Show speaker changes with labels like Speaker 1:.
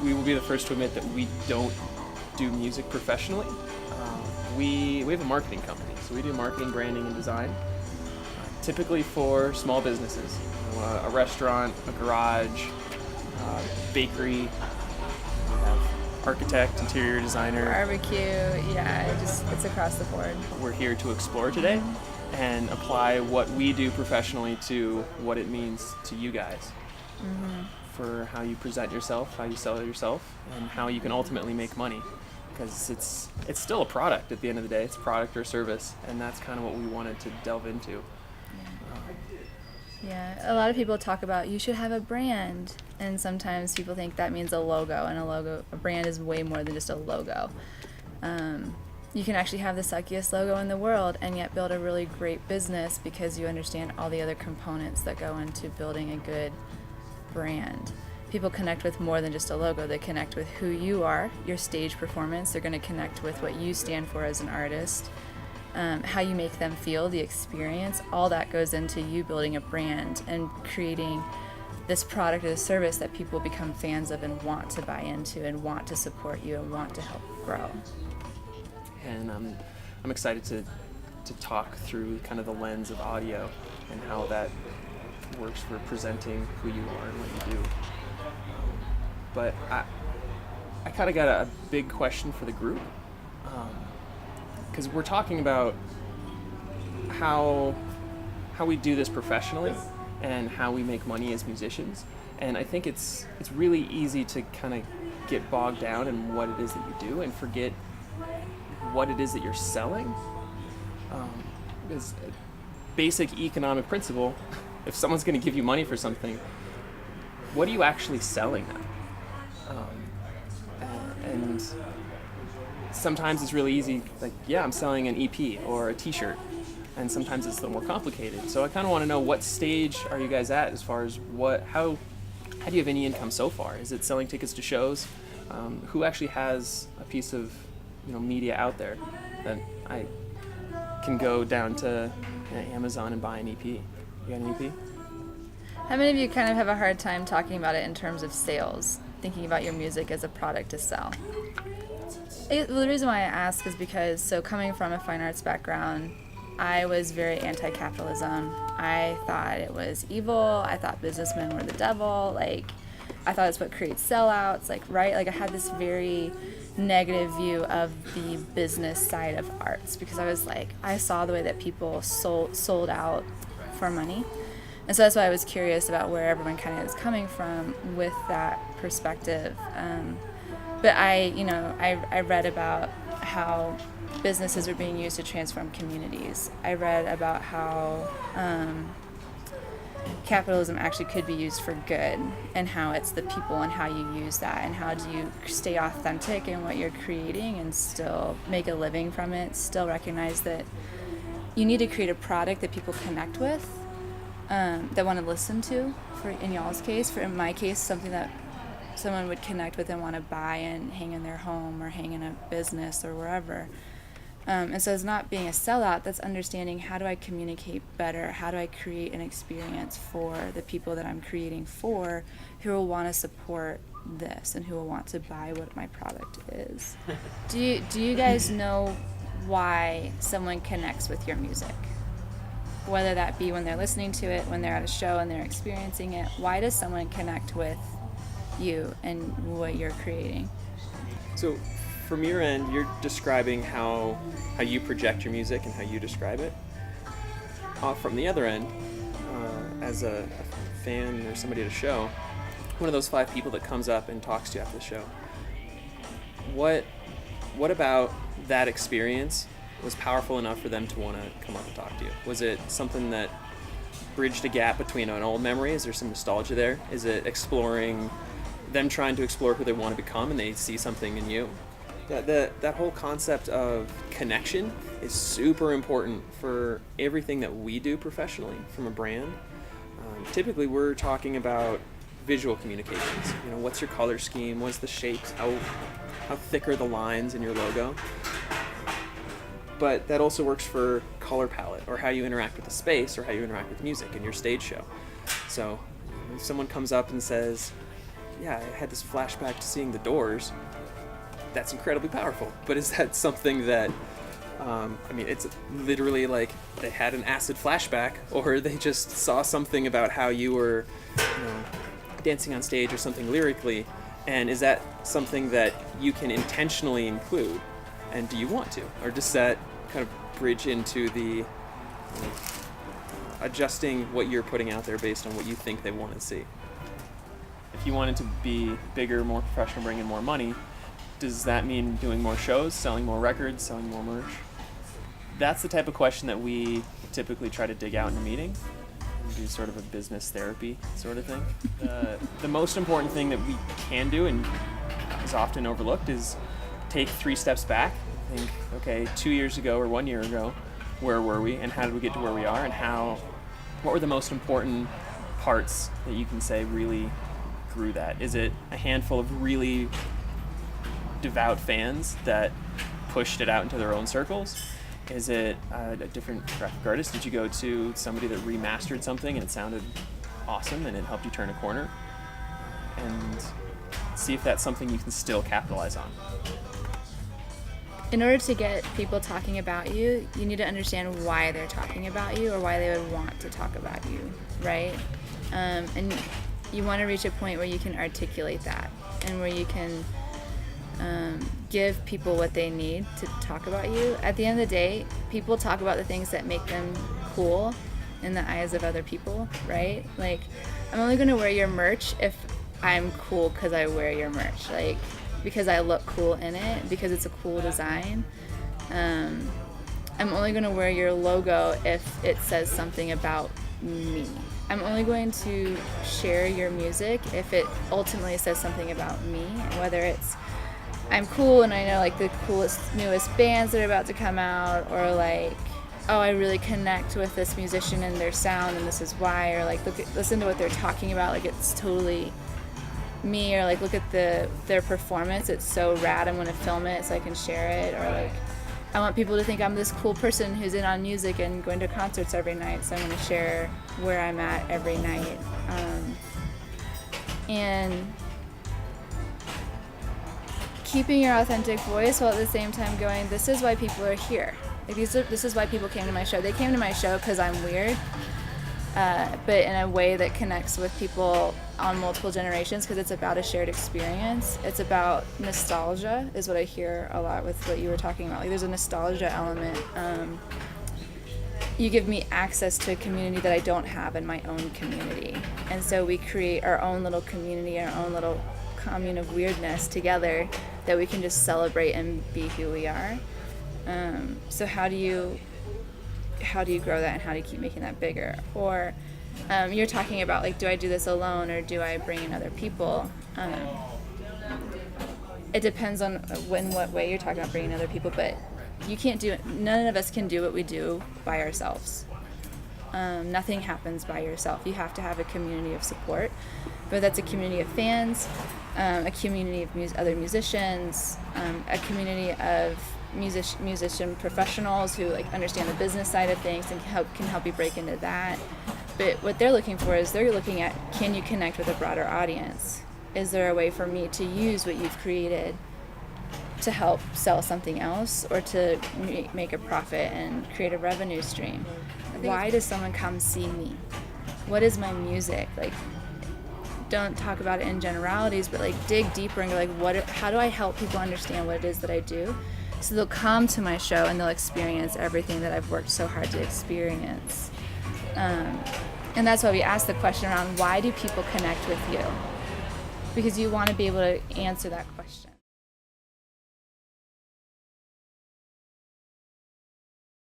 Speaker 1: we will be the first to admit that we don't do music professionally. We have a marketing company, so we do marketing, branding, and design, typically for small businesses, a restaurant, a garage, bakery, we have architect, interior designer.
Speaker 2: Barbecue, it's across the board.
Speaker 1: We're here to explore today and apply what we do professionally to what it means to you guys. For how you present yourself, how you sell yourself, and how you can ultimately make money. Because it's still a product at the end of the day. It's a product or service, and that's kind of what we wanted to delve into.
Speaker 2: Yeah, a lot of people talk about you should have a brand, and sometimes people think that means a logo, and a brand is way more than just a logo. You can actually have the suckiest logo in the world and yet build a really great business because you understand all the other components that go into building a good brand. People connect with more than just a logo. They connect with who you are, your stage performance. They're going to connect with what you stand for as an artist, how you make them feel, the experience. All that goes into you building a brand and creating this product or this service that people become fans of and want to buy into and want to support you and want to help grow.
Speaker 1: And I'm excited to talk through kind of the lens of audio and how that works for presenting who you are and what you do. But I kind of got a big question for the group, because we're talking about how we do this professionally and how we make money as musicians. And I think it's really easy to kind of get bogged down in what it is that you do and forget what it is that you're selling. Because basic economic principle, if someone's going to give you money for something, what are you actually selling them? And sometimes it's really easy, like, yeah, I'm selling an EP or a t-shirt, and sometimes it's a little more complicated. So I kind of want to know, what stage are you guys at as far as how do you have any income so far? Is it selling tickets to shows? Who actually has a piece of media out there that I can go down to Amazon and buy an EP? You got an EP?
Speaker 2: How many of you kind of have a hard time talking about it in terms of sales, thinking about your music as a product to sell? The reason why I ask is because, coming from a fine arts background, I was very anti-capitalism. I thought it was evil. I thought businessmen were the devil. I thought it's what creates sellouts. I had this very negative view of the business side of arts because I saw the way that people sold out for money. And so that's why I was curious about where everyone kind of is coming from with that perspective. But I read about how businesses are being used to transform communities. I read about how capitalism actually could be used for good, and how it's the people and how you use that, and how do you stay authentic in what you're creating and still make a living from it, still recognize that you need to create a product that people connect with, that want to listen to, for in y'all's case. In my case, something that someone would connect with and want to buy and hang in their home or hang in a business or wherever. And so it's not being a sellout, that's understanding, how do I communicate better? How do I create an experience for the people that I'm creating for, who will want to support this and who will want to buy what my product is? Do you guys know why someone connects with your music? Whether that be when they're listening to it, when they're at a show and they're experiencing it, why does someone connect with you and what you're creating?
Speaker 1: So from your end, you're describing how you project your music and how you describe it. From the other end, as a fan or somebody at a show, one of those 5 people that comes up and talks to you after the show, what about that experience was powerful enough for them to want to come up and talk to you? Was it something that bridged a gap between an old memory? Is there some nostalgia there? Is it them trying to explore who they want to become and they see something in you? That whole concept of connection is super important for everything that we do professionally from a brand. Typically we're talking about visual communications. What's your color scheme? What's the shapes? How thick are the lines in your logo? But that also works for color palette, or how you interact with the space, or how you interact with music in your stage show. So if someone comes up and says, yeah, I had this flashback to seeing the Doors. That's incredibly powerful. But is that something that, I mean, it's literally like they had an acid flashback, or they just saw something about how you were, dancing on stage or something lyrically, and is that something that you can intentionally include, and do you want to, or does that kind of bridge into the adjusting what you're putting out there based on what you think they want to see? If you want it to be bigger, more professional, bring in more money, does that mean doing more shows, selling more records, selling more merch? That's the type of question that we typically try to dig out in a meeting and do sort of a business therapy sort of thing. The most important thing that we can do, and is often overlooked, is take 3 steps back. Think, okay, 2 years ago or 1 year ago, where were we, and how did we get to where we are, and what were the most important parts that you can say really grew that? Is it a handful of really devout fans that pushed it out into their own circles? Is it a different graphic artist? Did you go to somebody that remastered something and it sounded awesome and it helped you turn a corner? And see if that's something you can still capitalize on.
Speaker 2: In order to get people talking about you, you need to understand why they're talking about you or why they would want to talk about you, right? And you want to reach a point where you can articulate that and where you can give people what they need to talk about you. At the end of the day, people talk about the things that make them cool in the eyes of other people, right? Like, I'm only going to wear your merch if I'm cool because I wear your merch, like, because I look cool in it, because it's a cool design. I'm only going to wear your logo if it says something about me. I'm only going to share your music if it ultimately says something about me, whether it's I'm cool and I know like the coolest, newest bands that are about to come out, or like, oh, I really connect with this musician and their sound and this is why, or like listen to what they're talking about, like it's totally me, or like look at their performance, it's so rad, I'm gonna film it so I can share it, or like I want people to think I'm this cool person who's in on music and going to concerts every night, so I'm gonna share where I'm at every night. And keeping your authentic voice while at the same time going, this is why people are here. Like this is why people came to my show. They came to my show because I'm weird, but in a way that connects with people on multiple generations, because it's about a shared experience. It's about nostalgia, is what I hear a lot with what you were talking about. Like there's a nostalgia element. You give me access to a community that I don't have in my own community. And so we create our own little community, our own little commune of weirdness together that we can just celebrate and be who we are. So how do you grow that, and how do you keep making that bigger? Or you're talking about like, do I do this alone or do I bring in other people? It depends on in what way you're talking about bringing other people, but you can't do it. None of us can do what we do by ourselves. Nothing happens by yourself. You have to have a community of support, but that's a community of fans, a community of other musicians, a community of musician professionals who like understand the business side of things and can help you break into that. But what they're looking for is they're looking at, can you connect with a broader audience? Is there a way for me to use what you've created to help sell something else, or to make a profit and create a revenue stream? Why does someone come see me? What is my music? Like, don't talk about it in generalities, but like dig deeper and go like, how do I help people understand what it is that I do? So they'll come to my show and they'll experience everything that I've worked so hard to experience. And that's why we ask the question around, why do people connect with you? Because you want to be able to answer that question.